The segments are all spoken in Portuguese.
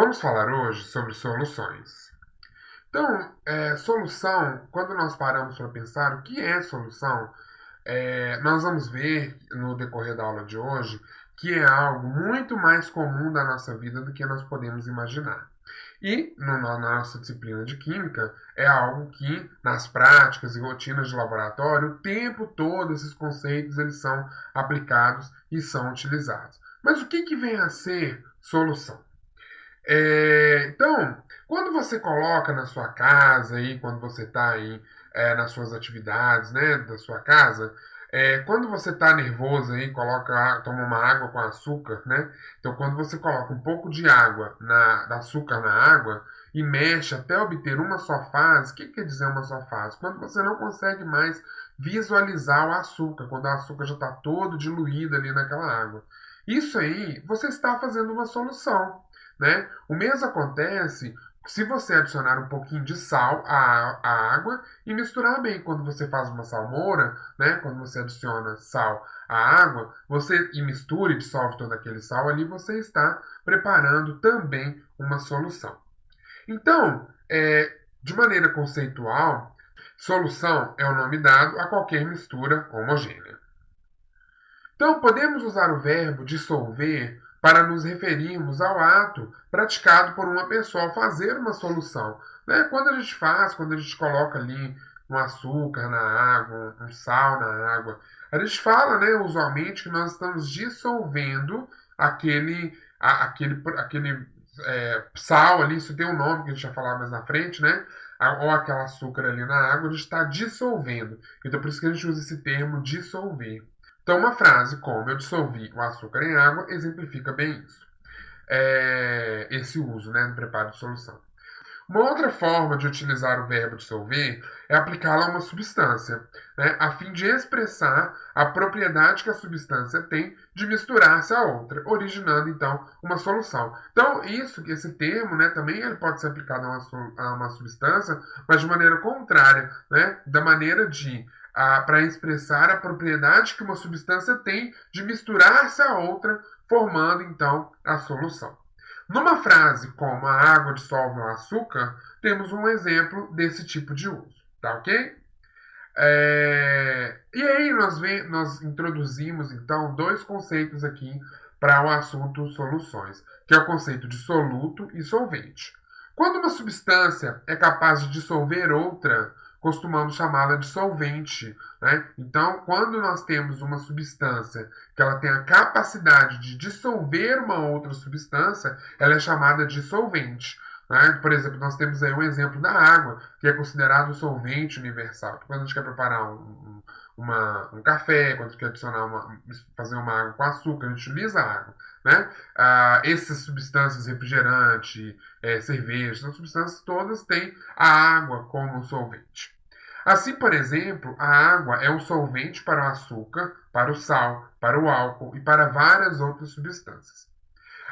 Vamos falar hoje sobre soluções. Então, solução, quando nós paramos para pensar o que é solução, nós vamos ver no decorrer da aula de hoje que é algo muito mais comum da nossa vida do que nós podemos imaginar. E na nossa disciplina de química é algo que nas práticas e rotinas de laboratório o tempo todo esses conceitos eles são aplicados e são utilizados. Mas o que vem a ser solução? Então, quando você coloca na sua casa, aí, quando você está aí nas suas atividades, né, da sua casa, quando você está nervoso aí, toma uma água com açúcar, né? Então, quando você coloca um pouco de água, de açúcar na água e mexe até obter uma só fase, o que quer dizer uma só fase? Quando você não consegue mais visualizar o açúcar, quando o açúcar já está todo diluído ali naquela água. Isso aí, você está fazendo uma solução. Né? O mesmo acontece se você adicionar um pouquinho de sal à água e misturar bem. Quando você faz uma salmoura, né? Quando você adiciona sal à água, você e mistura e dissolve todo aquele sal ali, você está preparando também uma solução. Então, de maneira conceitual, solução é o nome dado a qualquer mistura homogênea. Então, podemos usar o verbo dissolver para nos referirmos ao ato praticado por uma pessoa ao fazer uma solução. Né? Quando a gente coloca ali um açúcar na água, um sal na água, a gente fala, né, usualmente, que nós estamos dissolvendo aquele sal ali, isso tem um nome que a gente vai falar mais na frente, né? Ou aquele açúcar ali na água, a gente está dissolvendo. Então, por isso que a gente usa esse termo dissolver. Então, uma frase como eu dissolvi o açúcar em água exemplifica bem isso. Esse uso, né, no preparo de solução. Uma outra forma de utilizar o verbo dissolver é aplicá-lo a uma substância, né, a fim de expressar a propriedade que a substância tem de misturar-se a outra, originando então uma solução. Então, esse termo, né, também ele pode ser aplicado a uma substância, mas de maneira contrária, né, da maneira de para expressar a propriedade que uma substância tem de misturar-se a outra, formando então a solução. Numa frase como a água dissolve o açúcar, temos um exemplo desse tipo de uso, tá ok? E aí nós introduzimos então dois conceitos aqui para o assunto soluções, que é o conceito de soluto e solvente. Quando uma substância é capaz de dissolver outra, costumamos chamá-la de solvente. Né? Então, quando nós temos uma substância que ela tem a capacidade de dissolver uma outra substância, ela é chamada de solvente. Né? Por exemplo, nós temos aí um exemplo da água, que é considerado um solvente universal. Quando a gente quer preparar um café, quando a gente quer fazer uma água com açúcar, a gente utiliza a água. Né? Essas substâncias, refrigerante, cerveja, são substâncias todas têm a água como solvente. Assim, por exemplo, a água é um solvente para o açúcar, para o sal, para o álcool e para várias outras substâncias.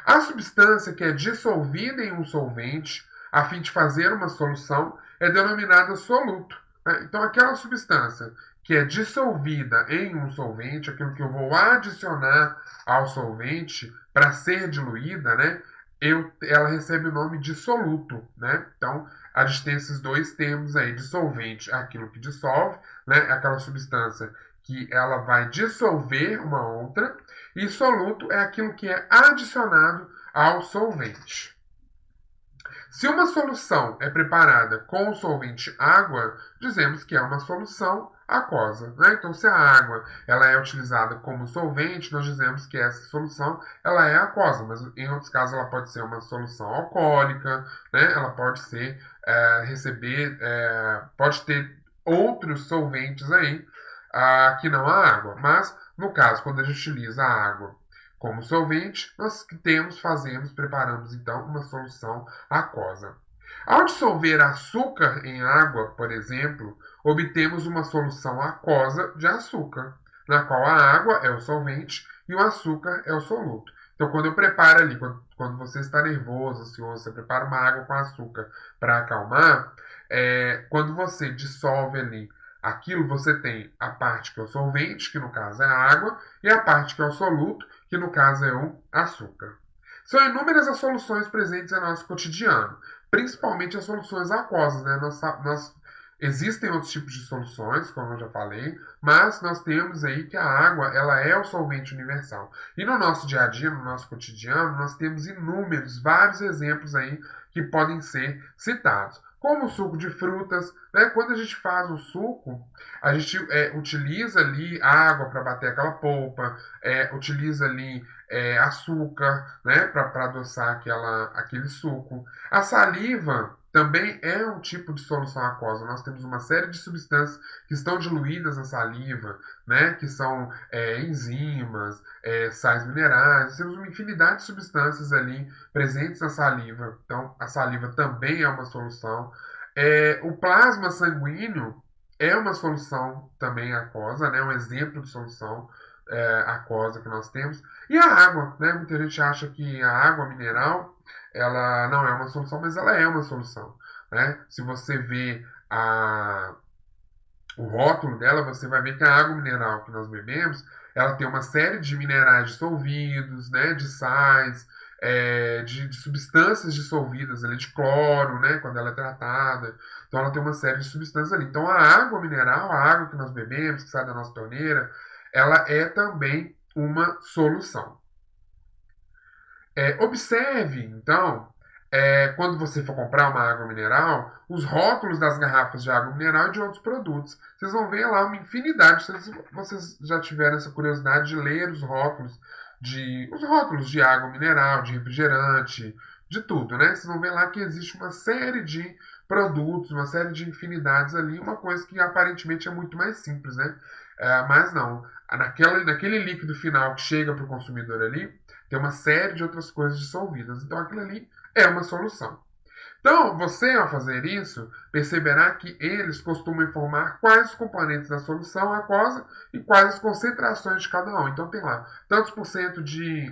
A substância que é dissolvida em um solvente a fim de fazer uma solução é denominada soluto. Né? Então, aquela substância que é dissolvida em um solvente, aquilo que eu vou adicionar ao solvente para ser diluída, né? Ela recebe o nome de soluto. Né? Então, a gente tem esses dois termos aí. Dissolvente é aquilo que dissolve, né? É aquela substância que ela vai dissolver uma outra, e soluto é aquilo que é adicionado ao solvente. Se uma solução é preparada com o solvente água, dizemos que é uma solução aquosa. Né? Então, se a água ela é utilizada como solvente, nós dizemos que essa solução ela é aquosa, mas em outros casos ela pode ser uma solução alcoólica, né? Ela pode ser pode ter outros solventes aí que não a água. Mas, no caso, quando a gente utiliza a água como solvente, nós preparamos então uma solução aquosa. Ao dissolver açúcar em água, por exemplo, obtemos uma solução aquosa de açúcar, na qual a água é o solvente e o açúcar é o soluto. Então, quando eu preparo ali, quando você está nervoso, ansioso, você prepara uma água com açúcar para acalmar, quando você dissolve ali aquilo, você tem a parte que é o solvente, que no caso é a água, e a parte que é o soluto, que no caso é o açúcar. São inúmeras as soluções presentes em nosso cotidiano, principalmente as soluções aquosas, né? Existem outros tipos de soluções, como eu já falei, mas nós temos aí que a água ela é o solvente universal. E no nosso dia a dia, no nosso cotidiano, nós temos vários exemplos aí que podem ser citados. Como o suco de frutas, né? Quando a gente faz o suco, a gente utiliza ali água para bater aquela polpa, utiliza ali açúcar, né, para adoçar aquele suco. A saliva também é um tipo de solução aquosa. Nós temos uma série de substâncias que estão diluídas na saliva, né, que são enzimas, sais minerais. Temos uma infinidade de substâncias ali presentes na saliva. Então, a saliva também é uma solução. O plasma sanguíneo é uma solução também aquosa, né, um exemplo de solução aquosa que nós temos. E a água, né? Muita gente acha que a água mineral ela não é uma solução, mas ela é uma solução, né? Se você vê o rótulo dela, você vai ver que a água mineral que nós bebemos, ela tem uma série de minerais dissolvidos, né? De sais, de substâncias dissolvidas ali, de cloro, né? Quando ela é tratada. Então ela tem uma série de substâncias ali. Então a água mineral, a água que nós bebemos, que sai da nossa torneira, ela é também uma solução. Observe, então, quando você for comprar uma água mineral, os rótulos das garrafas de água mineral e de outros produtos. Vocês vão ver lá uma infinidade. Se vocês já tiveram essa curiosidade de ler os rótulos de água mineral, de refrigerante, de tudo, né? Vocês vão ver lá que existe uma série de produtos, uma série de infinidades ali, uma coisa que aparentemente é muito mais simples, né? Mas não. Naquele líquido final que chega para o consumidor ali, tem uma série de outras coisas dissolvidas. Então aquilo ali é uma solução. Então, você, ao fazer isso, perceberá que eles costumam informar quais os componentes da solução aquosa e quais as concentrações de cada um. Então, tem lá tantos por cento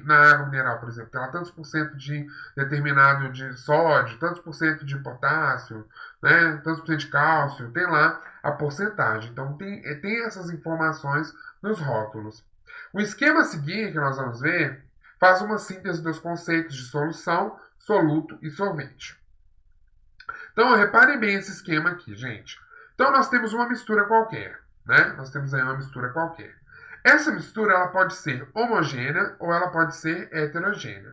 na água mineral, por exemplo, tem lá tantos por cento de determinado de sódio, tantos por cento de potássio, né, tantos por cento de cálcio, tem lá a porcentagem. Então, tem essas informações nos rótulos. O esquema a seguir, que nós vamos ver, faz uma síntese dos conceitos de solução, soluto e solvente. Então, reparem bem esse esquema aqui, gente. Então, nós temos uma mistura qualquer, né? Nós temos aí uma mistura qualquer. Essa mistura ela pode ser homogênea ou ela pode ser heterogênea.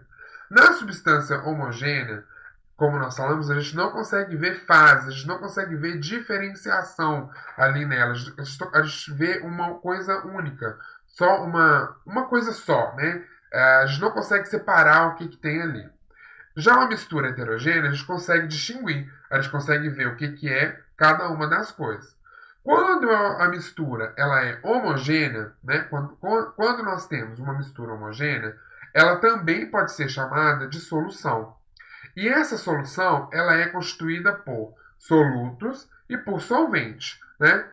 Na substância homogênea, como nós falamos, a gente não consegue ver fases, a gente não consegue ver diferenciação ali nela. A gente vê uma coisa única, só uma coisa só, né? A gente não consegue separar o que tem ali. Já uma mistura heterogênea, a gente consegue distinguir, a gente consegue ver o que é cada uma das coisas. Quando a mistura ela é homogênea, né, quando nós temos uma mistura homogênea, ela também pode ser chamada de solução. E essa solução ela é constituída por solutos e por solvente. Né?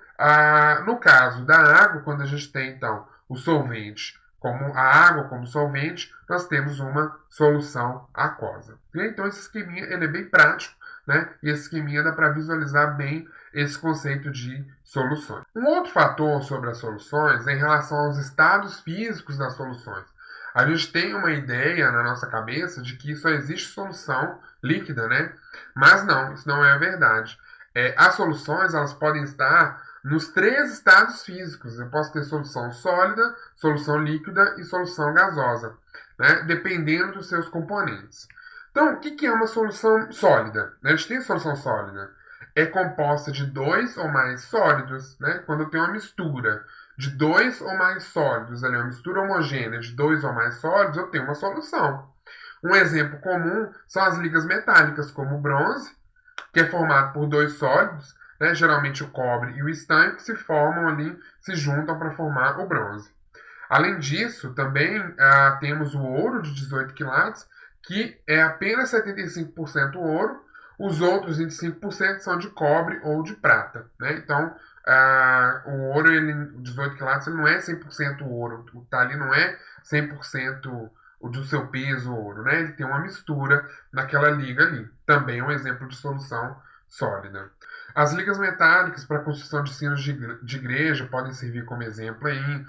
No caso da água, quando a gente tem então o solvente como a água como solvente, nós temos uma solução aquosa. Então esse esqueminha ele é bem prático, né? E esse esqueminha dá para visualizar bem esse conceito de soluções. Um outro fator sobre as soluções é em relação aos estados físicos das soluções. A gente tem uma ideia na nossa cabeça de que só existe solução líquida, né? Mas não, isso não é a verdade. As soluções elas podem estar nos três estados físicos. Eu posso ter solução sólida, solução líquida e solução gasosa, né? Dependendo dos seus componentes. Então, o que é uma solução sólida? A gente tem solução sólida. É composta de dois ou mais sólidos, né? Quando eu tenho uma mistura de dois ou mais sólidos, ali, uma mistura homogênea de dois ou mais sólidos, eu tenho uma solução. Um exemplo comum são as ligas metálicas, como o bronze, que é formado por dois sólidos, né, geralmente o cobre e o estanho, que se formam ali, se juntam para formar o bronze. Além disso, também temos o ouro de 18 quilates, que é apenas 75% ouro, os outros 25% são de cobre ou de prata. Né? Então, o ouro, ele, 18 quilates, ele não é 100% ouro, o que está ali não é 100% do seu peso ouro, né? Ele tem uma mistura naquela liga ali. Também é um exemplo de solução sólida. As ligas metálicas para a construção de sinos de igreja podem servir como exemplo aí.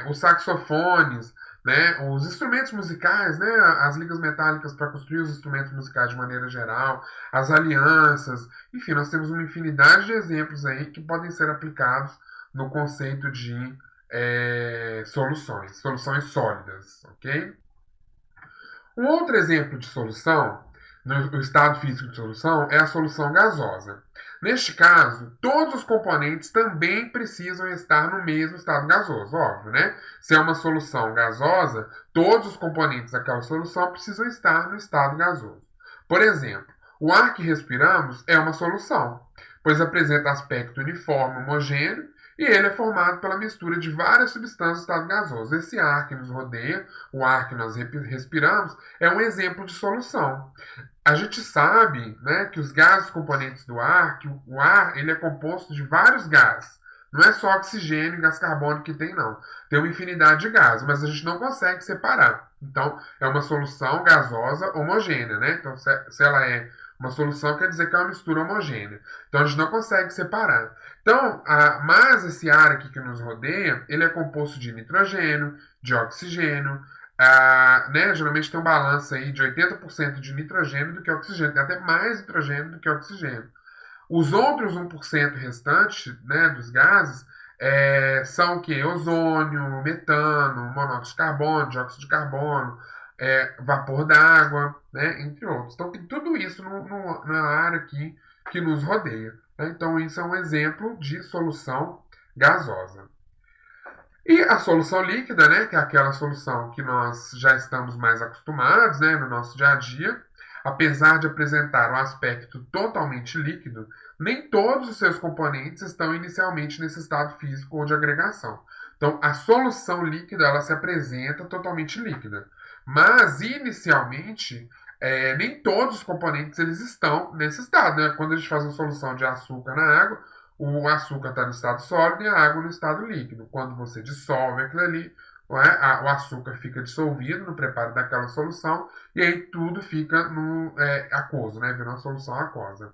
Os saxofones né? Os instrumentos musicais, né? As ligas metálicas para construir os instrumentos musicais de maneira geral, as alianças, enfim, nós temos uma infinidade de exemplos aí que podem ser aplicados no conceito de soluções sólidas, ok? Um outro exemplo de solução, no estado físico de solução, é a solução gasosa. Neste caso, todos os componentes também precisam estar no mesmo estado gasoso, óbvio, né? Se é uma solução gasosa, todos os componentes daquela solução precisam estar no estado gasoso. Por exemplo, o ar que respiramos é uma solução, pois apresenta aspecto uniforme, homogêneo, e ele é formado pela mistura de várias substâncias do estado gasoso. Esse ar que nos rodeia, o ar que nós respiramos, é um exemplo de solução. A gente sabe, né, que os gases componentes do ar, que o ar ele é composto de vários gases. Não é só oxigênio e gás carbônico que tem, não. Tem uma infinidade de gases, mas a gente não consegue separar. Então, é uma solução gasosa homogênea, né? Então, se ela é uma solução, quer dizer que é uma mistura homogênea. Então, a gente não consegue separar. Então, mas esse ar aqui que nos rodeia, ele é composto de nitrogênio, de oxigênio, né, geralmente tem um balanço aí de 80% de nitrogênio do que oxigênio, tem até mais nitrogênio do que oxigênio. Os outros 1% restantes, né, dos gases são o que? Ozônio, metano, monóxido de carbono, dióxido de carbono, vapor d'água, né, entre outros. Então tem tudo isso na área aqui que nos rodeia. Né? Então isso é um exemplo de solução gasosa. E a solução líquida, né, que é aquela solução que nós já estamos mais acostumados, né, no nosso dia a dia, apesar de apresentar um aspecto totalmente líquido, nem todos os seus componentes estão inicialmente nesse estado físico ou de agregação. Então, a solução líquida ela se apresenta totalmente líquida, mas inicialmente nem todos os componentes eles estão nesse estado. Né? Quando a gente faz uma solução de açúcar na água, o açúcar está no estado sólido e a água no estado líquido. Quando você dissolve aquilo ali, o açúcar fica dissolvido no preparo daquela solução e aí tudo fica no aquoso, né? Vira uma solução aquosa.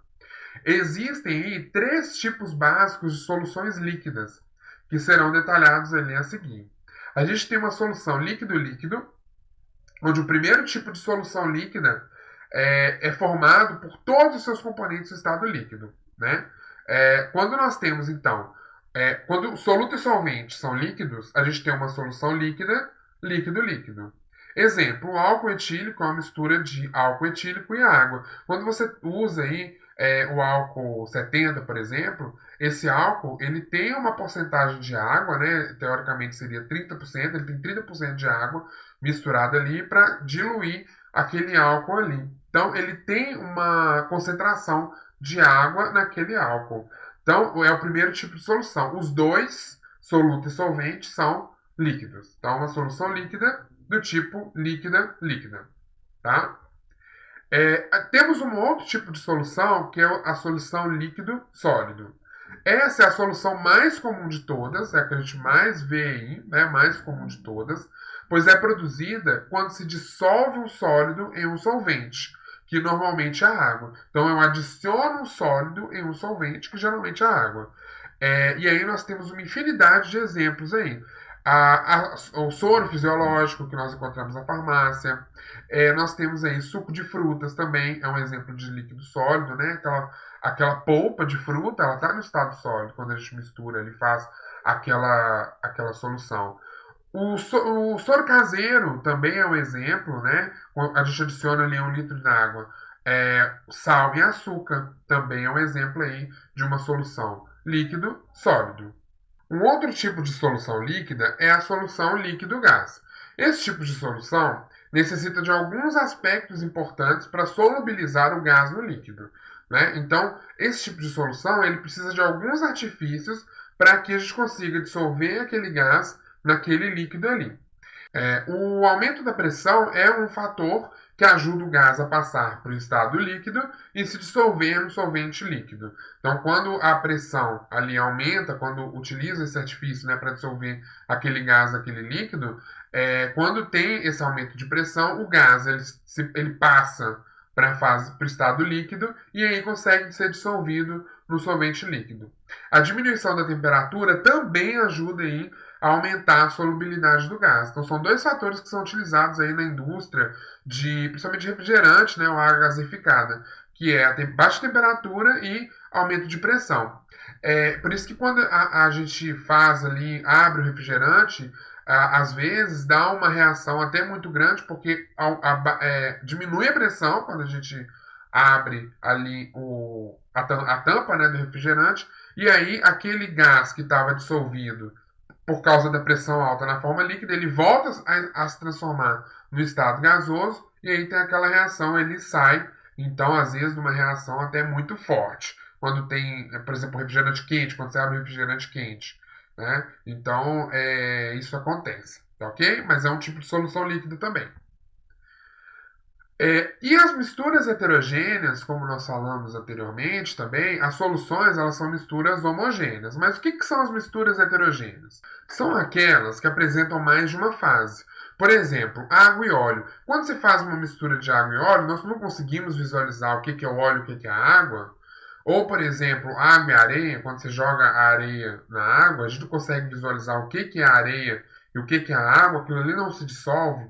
Existem aí 3 tipos básicos de soluções líquidas que serão detalhados ali a seguir. A gente tem uma solução líquido-líquido, onde o primeiro tipo de solução líquida é formado por todos os seus componentes do estado líquido, né? Quando nós temos, então, quando soluto e solvente são líquidos, a gente tem uma solução líquida, líquido-líquido. Exemplo, o álcool etílico é uma mistura de álcool etílico e água. Quando você usa aí o álcool 70, por exemplo, esse álcool ele tem uma porcentagem de água, né? Teoricamente seria 30%, ele tem 30% de água misturada ali para diluir aquele álcool ali. Então, ele tem uma concentração de água naquele álcool. Então, é o primeiro tipo de solução. Os dois, soluto e solvente, são líquidos. Então, uma solução líquida do tipo líquida-líquida. Tá? Temos um outro tipo de solução, que é a solução líquido-sólido. Essa é a solução mais comum de todas, é a que a gente mais vê aí, né, mais comum de todas, pois é produzida quando se dissolve um sólido em um solvente, que normalmente é a água. Então eu adiciono um sólido em um solvente, que geralmente é a água. E aí nós temos uma infinidade de exemplos aí. O soro fisiológico que nós encontramos na farmácia. Nós temos aí suco de frutas também, é um exemplo de líquido sólido, né? Aquela polpa de fruta, ela está no estado sólido, quando a gente mistura, ele faz aquela solução. O soro caseiro também é um exemplo, né? A gente adiciona ali 1 litro de água. Sal e açúcar também é um exemplo aí de uma solução líquido sólido. Um outro tipo de solução líquida é a solução líquido-gás. Esse tipo de solução necessita de alguns aspectos importantes para solubilizar o gás no líquido. Né? Então, esse tipo de solução ele precisa de alguns artifícios para que a gente consiga dissolver aquele gás naquele líquido ali. O aumento da pressão é um fator que ajuda o gás a passar para o estado líquido e se dissolver no solvente líquido. Então, quando a pressão ali aumenta, quando utiliza esse artifício, né, para dissolver aquele gás naquele líquido, quando tem esse aumento de pressão, o gás ele passa para o estado líquido e aí consegue ser dissolvido no solvente líquido. A diminuição da temperatura também ajuda aí a aumentar a solubilidade do gás. Então são dois fatores que são utilizados aí na indústria, principalmente de refrigerante, né, ou água gaseificada, que é a baixa temperatura e aumento de pressão. Por isso que quando a gente faz ali, abre o refrigerante, às vezes dá uma reação até muito grande, porque diminui a pressão quando a gente abre ali a tampa, né, do refrigerante, e aí aquele gás que estava dissolvido por causa da pressão alta na forma líquida, ele volta a se transformar no estado gasoso, e aí tem aquela reação, ele sai, então às vezes numa reação até muito forte. Quando tem, por exemplo, refrigerante quente, quando você abre um refrigerante quente, né? Então, isso acontece, tá ok? Mas é um tipo de solução líquida também. E as misturas heterogêneas, como nós falamos anteriormente também, as soluções elas são misturas homogêneas. Mas o que são as misturas heterogêneas? São aquelas que apresentam mais de uma fase. Por exemplo, água e óleo. Quando você faz uma mistura de água e óleo, nós não conseguimos visualizar o que é o óleo e o que é a água. Ou, por exemplo, água e areia, quando você joga a areia na água, a gente não consegue visualizar o que é a areia e o que é a água, aquilo ali não se dissolve.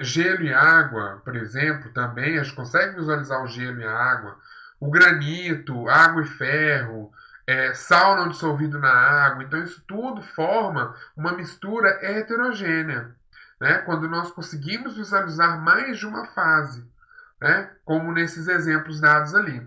Gelo e água, por exemplo, também a gente consegue visualizar o gelo e a água. O granito, água e ferro, sal não dissolvido na água. Então, isso tudo forma uma mistura heterogênea, né? Quando nós conseguimos visualizar mais de uma fase, né? Como nesses exemplos dados ali.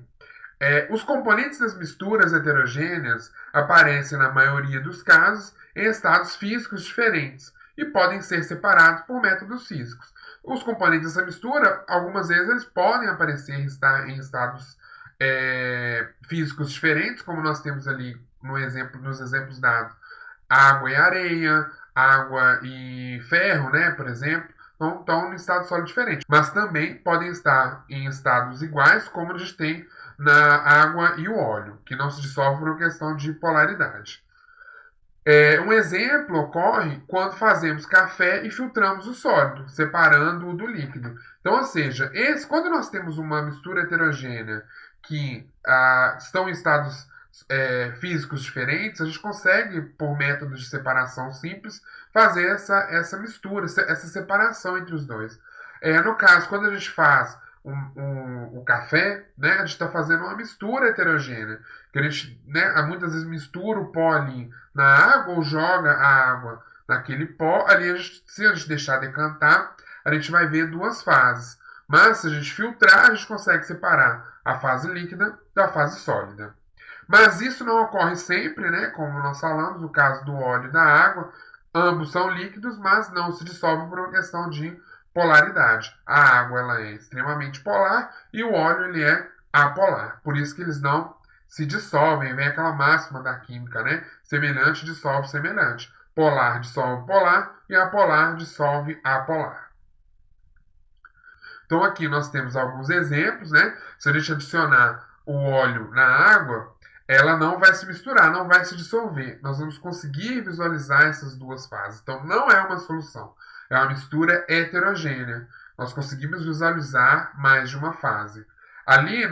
Os componentes das misturas heterogêneas aparecem, na maioria dos casos, em estados físicos diferentes e podem ser separados por métodos físicos. Os componentes dessa mistura, algumas vezes, eles podem aparecer em estados físicos diferentes, como nós temos ali nos exemplos dados, água e areia, água e ferro, né, por exemplo. Então, estão em estado sólido diferente. Mas também podem estar em estados iguais, como a gente tem na água e o óleo, que não se dissolve por uma questão de polaridade. Um exemplo ocorre quando fazemos café e filtramos o sólido, separando-o do líquido. Então, ou seja, quando nós temos uma mistura heterogênea que estão em estados físicos diferentes, a gente consegue, por métodos de separação simples, fazer essa mistura, essa separação entre os dois. No caso, quando a gente faz o café, né, a gente está fazendo uma mistura heterogênea, que a gente, né, muitas vezes mistura o pó ali na água ou joga a água naquele pó. Ali, se a gente deixar decantar, a gente vai ver duas fases. Mas se a gente filtrar, a gente consegue separar a fase líquida da fase sólida. Mas isso não ocorre sempre, né? Como nós falamos, no caso do óleo e da água, ambos são líquidos, mas não se dissolvem por uma questão de polaridade. A água ela é extremamente polar e o óleo ele é apolar. Por isso que eles não se dissolvem. Vem aquela máxima da química, né? Semelhante dissolve semelhante. Polar dissolve polar e apolar dissolve apolar. Então aqui nós temos alguns exemplos, né? Se a gente adicionar o óleo na água, ela não vai se misturar, não vai se dissolver. Nós vamos conseguir visualizar essas duas fases. Então não é uma solução, é uma mistura heterogênea. Nós conseguimos visualizar mais de uma fase. Ali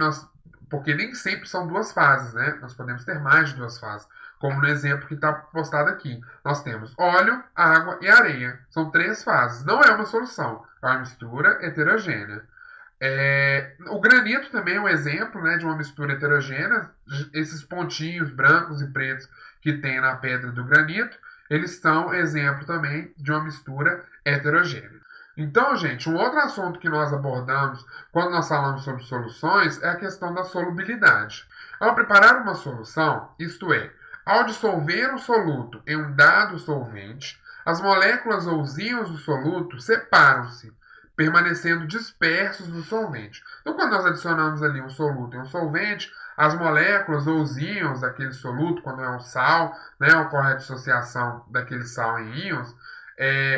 porque nem sempre são duas fases, né? Nós podemos ter mais de duas fases. Como no exemplo que está postado aqui. Nós temos óleo, água e areia. São três fases. Não é uma solução, é uma mistura heterogênea. O granito também é um exemplo, né, de uma mistura heterogênea. Esses pontinhos brancos e pretos que tem na pedra do granito, eles são exemplo também de uma mistura heterogênea. Então, gente, um outro assunto que nós abordamos quando nós falamos sobre soluções é a questão da solubilidade. Ao preparar uma solução, isto é, ao dissolver um soluto em um dado solvente, as moléculas ou os íons do soluto separam-se, permanecendo dispersos no solvente. Então, quando nós adicionamos ali um soluto em um solvente, as moléculas ou os íons daquele soluto, quando é um sal, né, ocorre a dissociação daquele sal em íons,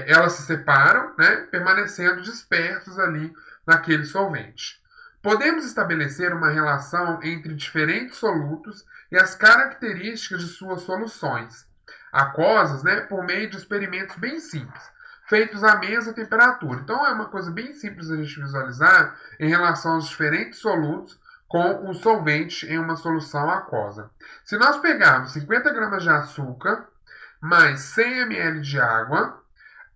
elas se separam, né, permanecendo dispersos ali naquele solvente. Podemos estabelecer uma relação entre diferentes solutos e as características de suas soluções aquosas, né, por meio de experimentos bem simples, feitos à mesma temperatura. Então é uma coisa bem simples a gente visualizar em relação aos diferentes solutos com o solvente em uma solução aquosa. Se nós pegarmos 50 gramas de açúcar, mais 100 ml de água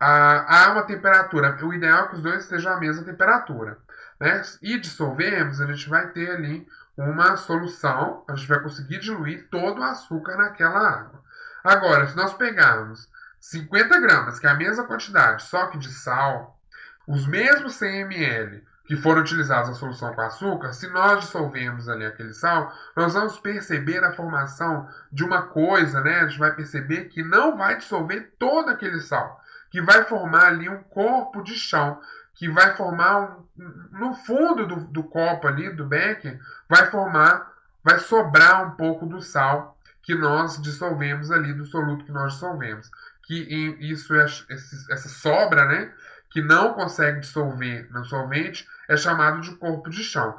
a uma temperatura. O ideal é que os dois estejam à mesma temperatura. Né? E dissolvemos, a gente vai ter ali uma solução, a gente vai conseguir diluir todo o açúcar naquela água. Agora, se nós pegarmos 50 gramas, que é a mesma quantidade, só que de sal, os mesmos 100 ml que foram utilizados na solução com açúcar, se nós dissolvemos ali aquele sal, nós vamos perceber a formação de uma coisa, né? A gente vai perceber que não vai dissolver todo aquele sal, que vai formar ali um corpo de chão, que vai formar no fundo do copo ali, do becker, vai sobrar um pouco do sal que nós dissolvemos ali, do soluto que nós dissolvemos. Que isso essa sobra, né? Que não consegue dissolver no solvente é chamado de corpo de chão.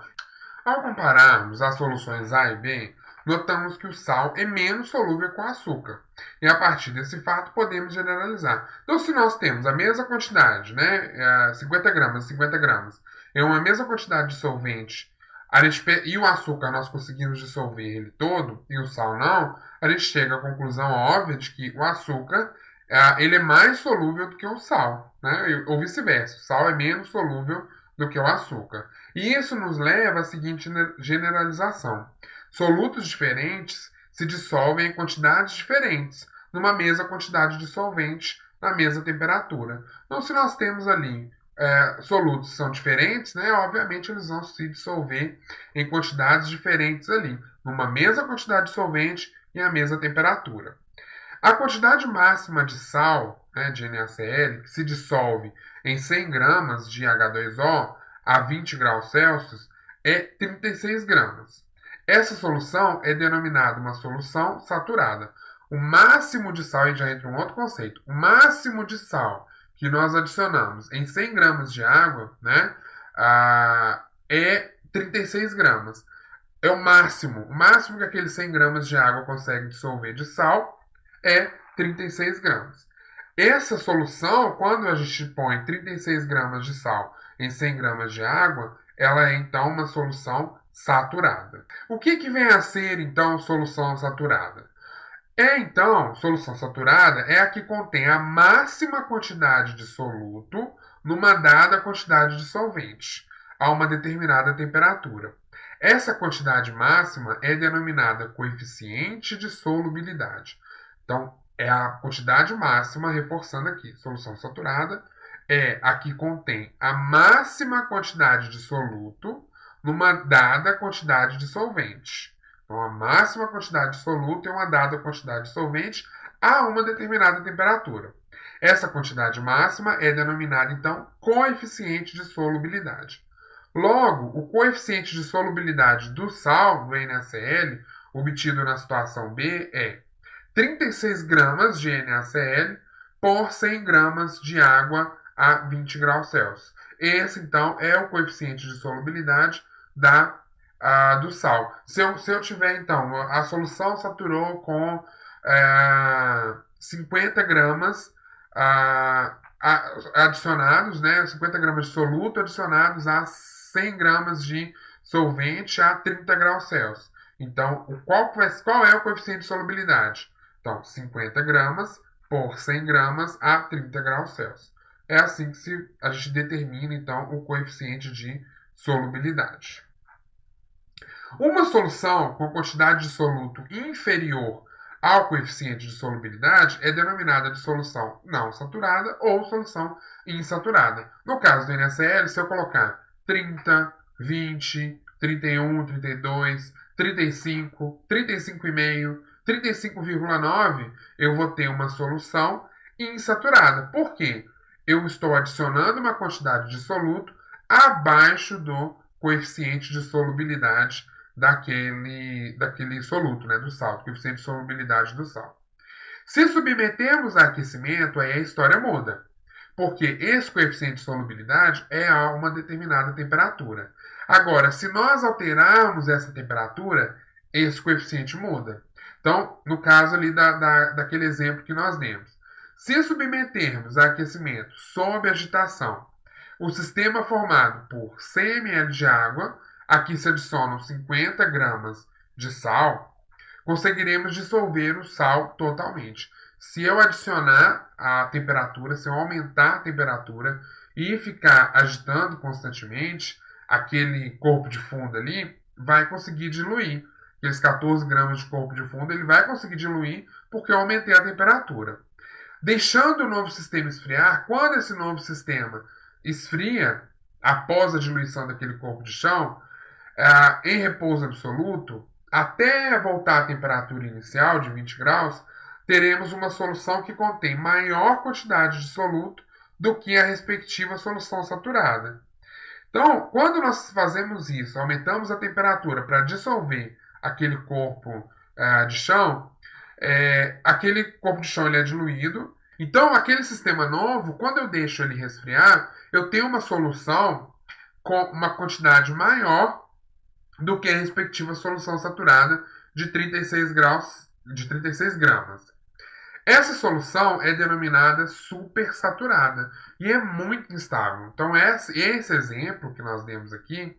Ao compararmos as soluções A e B, notamos que o sal é menos solúvel que o açúcar. E a partir desse fato podemos generalizar. Então, se nós temos a mesma quantidade, né, 50 gramas, 50 gramas, é uma mesma quantidade de solvente, e o açúcar nós conseguimos dissolver ele todo, e o sal não, a gente chega à conclusão óbvia de que o açúcar ele é mais solúvel do que o sal, né? Ou vice-versa, o sal é menos solúvel do que o açúcar. E isso nos leva à seguinte generalização: solutos diferentes se dissolvem em quantidades diferentes, numa mesma quantidade de solvente, na mesma temperatura. Então, se nós temos ali solutos que são diferentes, né, obviamente eles vão se dissolver em quantidades diferentes ali, numa mesma quantidade de solvente e a mesma temperatura. A quantidade máxima de sal, né, de NaCl, que se dissolve em 100 gramas de H2O a 20 graus Celsius, é 36 gramas. Essa solução é denominada uma solução saturada. O máximo de sal, e já entra um outro conceito, o máximo de sal que nós adicionamos em 100 gramas de água, né, é 36 gramas. É o máximo que aqueles 100 gramas de água consegue dissolver de sal é 36 gramas. Essa solução, quando a gente põe 36 gramas de sal em 100 gramas de água, ela é então uma solução saturada. O que vem a ser então solução saturada? Solução saturada é a que contém a máxima quantidade de soluto numa dada quantidade de solvente, a uma determinada temperatura. Essa quantidade máxima é denominada coeficiente de solubilidade. Então, é a quantidade máxima, reforçando aqui, solução saturada é a que contém a máxima quantidade de soluto numa dada quantidade de solvente. Então, a máxima quantidade de soluto é uma dada quantidade de solvente a uma determinada temperatura. Essa quantidade máxima é denominada, então, coeficiente de solubilidade. Logo, o coeficiente de solubilidade do sal, do NaCl, obtido na situação B, é 36 gramas de NaCl por 100 gramas de água a 20 graus Celsius. Esse, então, é o coeficiente de solubilidade do sal. Se eu tiver, então, a solução saturou com 50 gramas adicionados, né, 50 gramas de soluto adicionados a 100 gramas de solvente a 30 graus Celsius. Então, qual é o coeficiente de solubilidade? Então, 50 gramas por 100 gramas a 30 graus Celsius. É assim que a gente determina, então, o coeficiente de solubilidade. Uma solução com quantidade de soluto inferior ao coeficiente de solubilidade é denominada de solução não saturada ou solução insaturada. No caso do NaCl, se eu colocar 30, 20, 31, 32, 35, 35,5, 35,9, eu vou ter uma solução insaturada. Por quê? Eu estou adicionando uma quantidade de soluto abaixo do coeficiente de solubilidade daquele soluto, né, do sal, do coeficiente de solubilidade do sal. Se submetemos a aquecimento, aí a história muda. Porque esse coeficiente de solubilidade é a uma determinada temperatura. Agora, se nós alterarmos essa temperatura, esse coeficiente muda. Então, no caso ali daquele exemplo que nós demos. Se submetermos a aquecimento sob agitação, o sistema formado por 100 ml de água, aqui se adicionam 50 gramas de sal, conseguiremos dissolver o sal totalmente. se eu adicionar a temperatura, se eu aumentar a temperatura e ficar agitando constantemente, aquele corpo de fundo ali vai conseguir diluir. Aqueles 14 gramas de corpo de fundo, ele vai conseguir diluir porque eu aumentei a temperatura. Deixando o novo sistema esfriar, quando esse novo sistema esfria, após a diluição daquele corpo de chão, em repouso absoluto, até voltar à temperatura inicial de 20 graus, teremos uma solução que contém maior quantidade de soluto do que a respectiva solução saturada. Então, quando nós fazemos isso, aumentamos a temperatura para dissolver aquele corpo de chão, aquele corpo de chão ele é diluído. Então, aquele sistema novo, quando eu deixo ele resfriar, eu tenho uma solução com uma quantidade maior do que a respectiva solução saturada de 36 graus, de 36 gramas. Essa solução é denominada supersaturada e é muito instável. Então, esse exemplo que nós demos aqui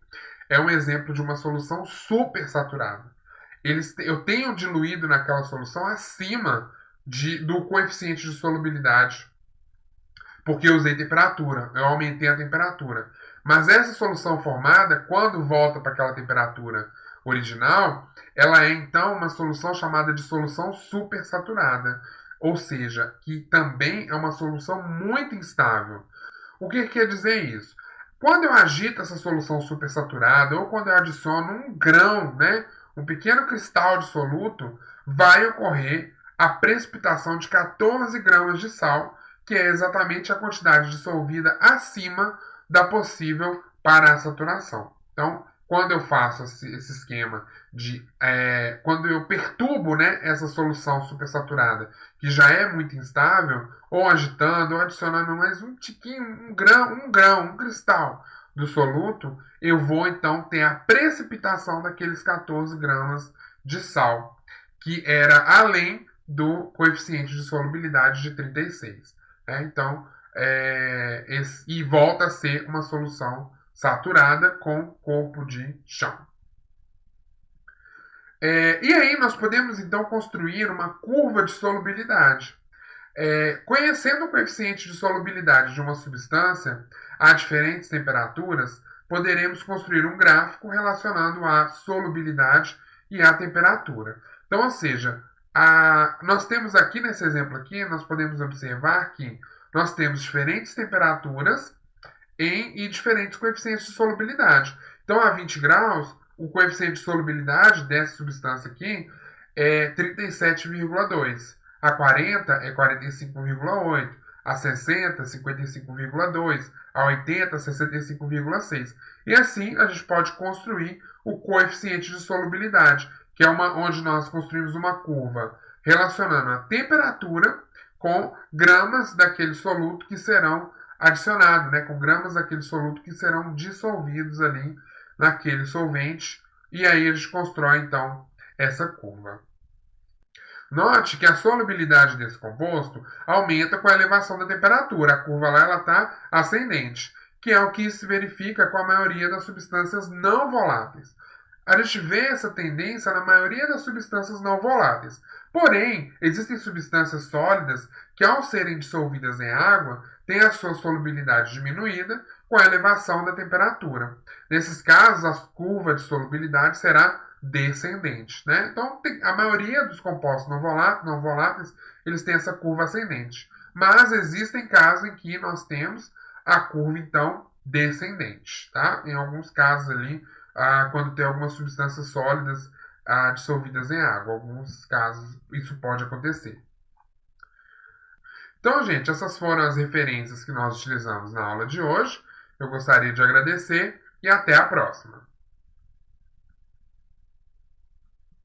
é um exemplo de uma solução supersaturada. Eu tenho diluído naquela solução acima do coeficiente de solubilidade, porque eu usei temperatura, eu aumentei a temperatura. Mas essa solução formada, quando volta para aquela temperatura original, ela é então uma solução chamada de solução supersaturada, ou seja, que também é uma solução muito instável. O que quer dizer isso? Quando eu agito essa solução supersaturada ou quando eu adiciono um grão, né, um pequeno cristal de soluto, vai ocorrer a precipitação de 14 gramas de sal, que é exatamente a quantidade dissolvida acima da possível para a saturação. Então, quando eu faço esse esquema quando eu perturbo, né, essa solução supersaturada, que já é muito instável, ou agitando, ou adicionando mais um tiquinho, um cristal do soluto, eu vou então ter a precipitação daqueles 14 gramas de sal, que era além do coeficiente de solubilidade de 36. Então, e volta a ser uma solução saturada com corpo de chão. E aí nós podemos então construir uma curva de solubilidade. Conhecendo o coeficiente de solubilidade de uma substância a diferentes temperaturas, poderemos construir um gráfico relacionando a solubilidade e a temperatura. Então, ou seja, nós temos aqui nesse exemplo aqui, nós podemos observar que nós temos diferentes temperaturas e diferentes coeficientes de solubilidade. Então, a 20 graus, o coeficiente de solubilidade dessa substância aqui é 37,2. A 40 é 45,8. A 60, 55,2. A 80, 65,6. E assim a gente pode construir o coeficiente de solubilidade, que é onde nós construímos uma curva relacionando a temperatura com gramas daquele soluto que serão adicionados, né, com gramas daquele soluto que serão dissolvidos ali naquele solvente, e aí a gente constrói então essa curva. Note que a solubilidade desse composto aumenta com a elevação da temperatura, a curva lá está ascendente, que é o que se verifica com a maioria das substâncias não voláteis. A gente vê essa tendência na maioria das substâncias não voláteis. Porém, existem substâncias sólidas que, ao serem dissolvidas em água, têm a sua solubilidade diminuída com a elevação da temperatura. Nesses casos, a curva de solubilidade será descendente. Né? Então, a maioria dos compostos não voláteis eles têm essa curva ascendente. Mas existem casos em que nós temos a curva, então, descendente. Tá? Em alguns casos ali, quando tem algumas substâncias sólidas dissolvidas em água. Em alguns casos isso pode acontecer. Então, gente, essas foram as referências que nós utilizamos na aula de hoje. Eu gostaria de agradecer e até a próxima.